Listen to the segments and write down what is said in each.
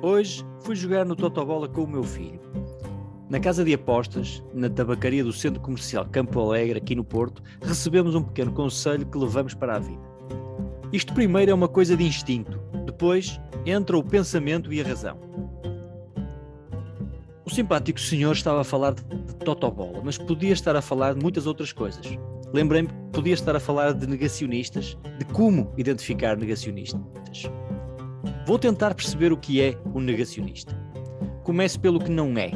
Hoje fui jogar no Totobola com o meu filho. Na casa de apostas, na tabacaria do Centro Comercial Campo Alegre, aqui no Porto, recebemos um pequeno conselho que levamos para a vida. Isto primeiro é uma coisa de instinto, depois entra o pensamento e a razão. O simpático senhor estava a falar de Totobola, mas podia estar a falar de muitas outras coisas. Lembrei-me que podia estar a falar de negacionistas, de como identificar negacionistas. Vou tentar perceber o que é um negacionista. Começo pelo que não é.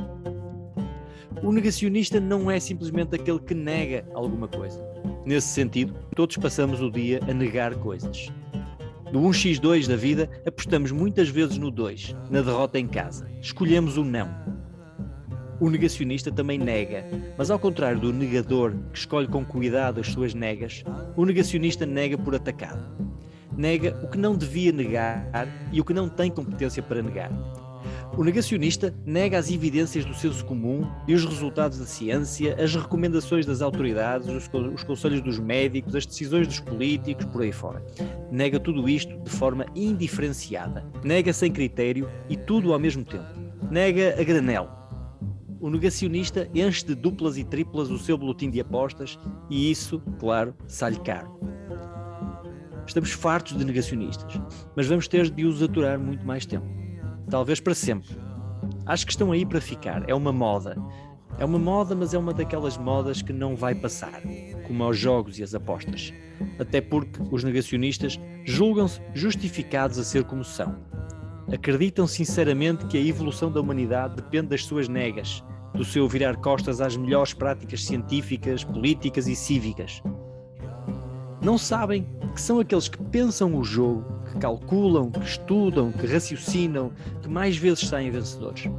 O negacionista não é simplesmente aquele que nega alguma coisa. Nesse sentido, todos passamos o dia a negar coisas. No 1x2 da vida, apostamos muitas vezes no 2, na derrota em casa. Escolhemos o não. O negacionista também nega, mas ao contrário do negador que escolhe com cuidado as suas negas, o negacionista nega por atacado. Nega o que não devia negar e o que não tem competência para negar. O negacionista nega as evidências do senso comum e os resultados da ciência, as recomendações das autoridades, os conselhos dos médicos, as decisões dos políticos, por aí fora. Nega tudo isto de forma indiferenciada. Nega sem critério e tudo ao mesmo tempo. Nega a granel. O negacionista enche de duplas e triplas o seu boletim de apostas e isso, claro, sai-lhe caro. Estamos fartos de negacionistas, mas vamos ter de os aturar muito mais tempo. Talvez para sempre. Acho que estão aí para ficar. É uma moda. É uma moda, mas é uma daquelas modas que não vai passar, como aos jogos e as apostas. Até porque os negacionistas julgam-se justificados a ser como são. Acreditam sinceramente que a evolução da humanidade depende das suas negas, do seu virar costas às melhores práticas científicas, políticas e cívicas. Não sabem que são aqueles que pensam o jogo, que calculam, que estudam, que raciocinam, que mais vezes saem vencedores.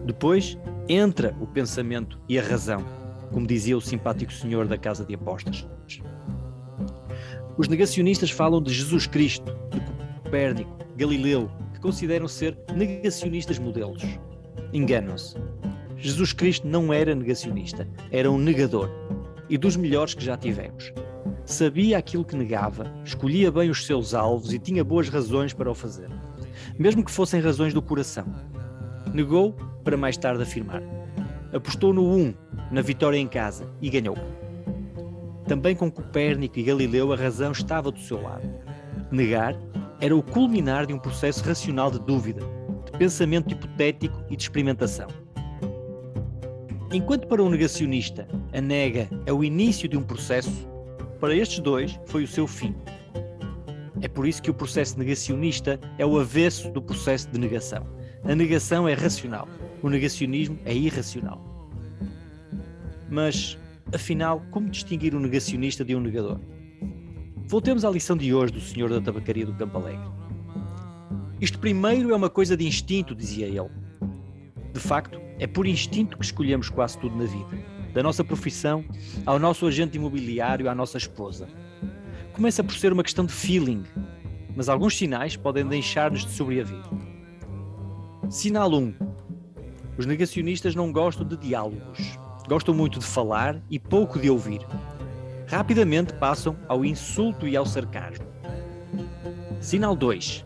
Depois entra o pensamento e a razão, como dizia o simpático senhor da casa de apostas. Os negacionistas falam de Jesus Cristo, de Copérnico, Galileu, que consideram ser negacionistas modelos. Enganam-se. Jesus Cristo não era negacionista, era um negador, e dos melhores que já tivemos. Sabia aquilo que negava, escolhia bem os seus alvos e tinha boas razões para o fazer, mesmo que fossem razões do coração. Negou para mais tarde afirmar. Apostou no 1, na vitória em casa, e ganhou. Também com Copérnico e Galileu a razão estava do seu lado. Negar era o culminar de um processo racional de dúvida, de pensamento hipotético e de experimentação. Enquanto para um negacionista a nega é o início de um processo, para estes dois foi o seu fim. É por isso que o processo negacionista é o avesso do processo de negação. A negação é racional, o negacionismo é irracional. Mas, afinal, como distinguir um negacionista de um negador? Voltemos à lição de hoje do senhor da tabacaria do Campo Alegre. Isto primeiro é uma coisa de instinto, dizia ele. De facto, é por instinto que escolhemos quase tudo na vida. Da nossa profissão, ao nosso agente imobiliário, à nossa esposa. Começa por ser uma questão de feeling, mas alguns sinais podem deixar-nos de sobreaviso. Sinal 1. Os negacionistas não gostam de diálogos. Gostam muito de falar e pouco de ouvir. Rapidamente passam ao insulto e ao sarcasmo. Sinal 2.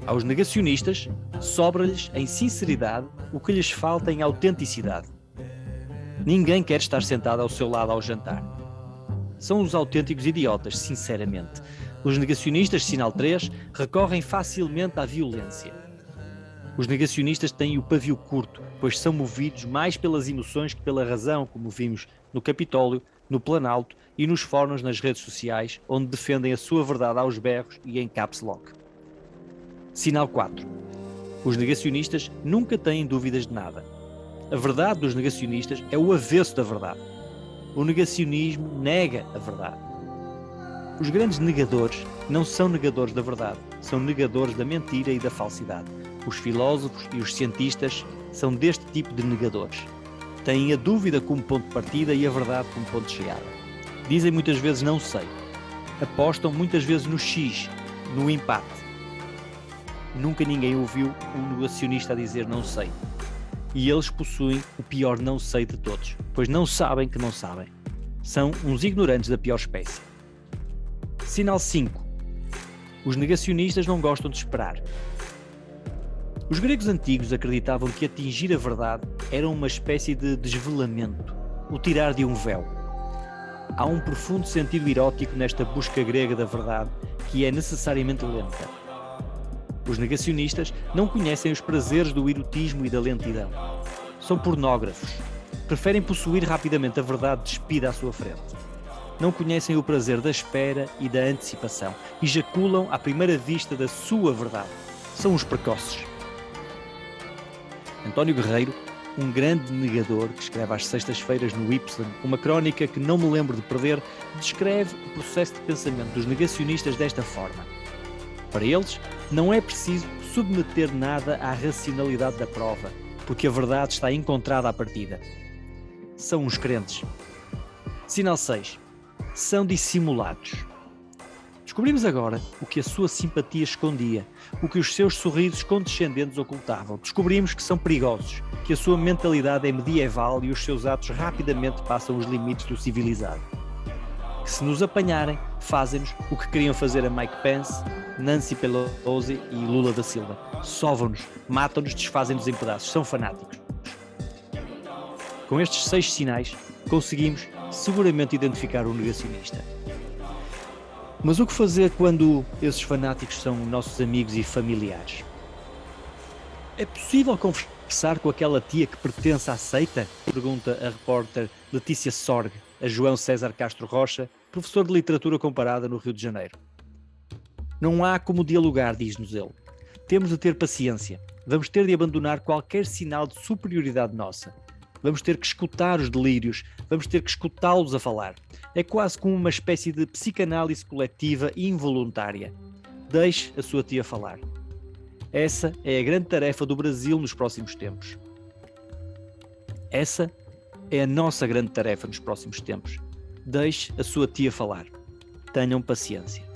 Aos negacionistas, sobra-lhes em sinceridade o que lhes falta em autenticidade. Ninguém quer estar sentado ao seu lado ao jantar. São os autênticos idiotas, sinceramente. Os negacionistas, sinal 3, recorrem facilmente à violência. Os negacionistas têm o pavio curto, pois são movidos mais pelas emoções que pela razão, como vimos no Capitólio, no Planalto e nos fóruns nas redes sociais, onde defendem a sua verdade aos berros e em caps lock. Sinal 4. Os negacionistas nunca têm dúvidas de nada. A verdade dos negacionistas é o avesso da verdade. O negacionismo nega a verdade. Os grandes negadores não são negadores da verdade, são negadores da mentira e da falsidade. Os filósofos e os cientistas são deste tipo de negadores. Têm a dúvida como ponto de partida e a verdade como ponto de chegada. Dizem muitas vezes não sei. Apostam muitas vezes no X, no empate. Nunca ninguém ouviu um negacionista a dizer não sei. E eles possuem o pior não sei de todos, pois não sabem que não sabem. São uns ignorantes da pior espécie. Sinal 5. Os negacionistas não gostam de esperar. Os gregos antigos acreditavam que atingir a verdade era uma espécie de desvelamento, o tirar de um véu. Há um profundo sentido erótico nesta busca grega da verdade, que é necessariamente lenta. Os negacionistas não conhecem os prazeres do erotismo e da lentidão. São pornógrafos. Preferem possuir rapidamente a verdade despida à sua frente. Não conhecem o prazer da espera e da antecipação. Ejaculam à primeira vista da sua verdade. São os precoces. António Guerreiro, um grande negador que escreve às sextas-feiras no Y, uma crónica que não me lembro de perder, descreve o processo de pensamento dos negacionistas desta forma. Para eles, não é preciso submeter nada à racionalidade da prova, porque a verdade está encontrada à partida. São uns crentes. Sinal 6. São dissimulados. Descobrimos agora o que a sua simpatia escondia, o que os seus sorrisos condescendentes ocultavam. Descobrimos que são perigosos, que a sua mentalidade é medieval e os seus atos rapidamente passam os limites do civilizado. Que se nos apanharem, fazem-nos o que queriam fazer a Mike Pence, Nancy Pelosi e Lula da Silva. Sovam-nos, matam-nos, desfazem-nos em pedaços. São fanáticos. Com estes 6 sinais, conseguimos seguramente identificar o negacionista. Mas o que fazer quando esses fanáticos são nossos amigos e familiares? É possível conversar com aquela tia que pertence à seita? Pergunta a repórter Letícia Sorg a João César Castro Rocha, professor de literatura comparada no Rio de Janeiro. Não há como dialogar, diz-nos ele. Temos de ter paciência. Vamos ter de abandonar qualquer sinal de superioridade nossa. Vamos ter que escutar os delírios, vamos ter que escutá-los a falar. É quase como uma espécie de psicanálise coletiva e involuntária. Deixe a sua tia falar. Essa é a grande tarefa do Brasil nos próximos tempos. Essa é a nossa grande tarefa nos próximos tempos. Deixe a sua tia falar. Tenham paciência.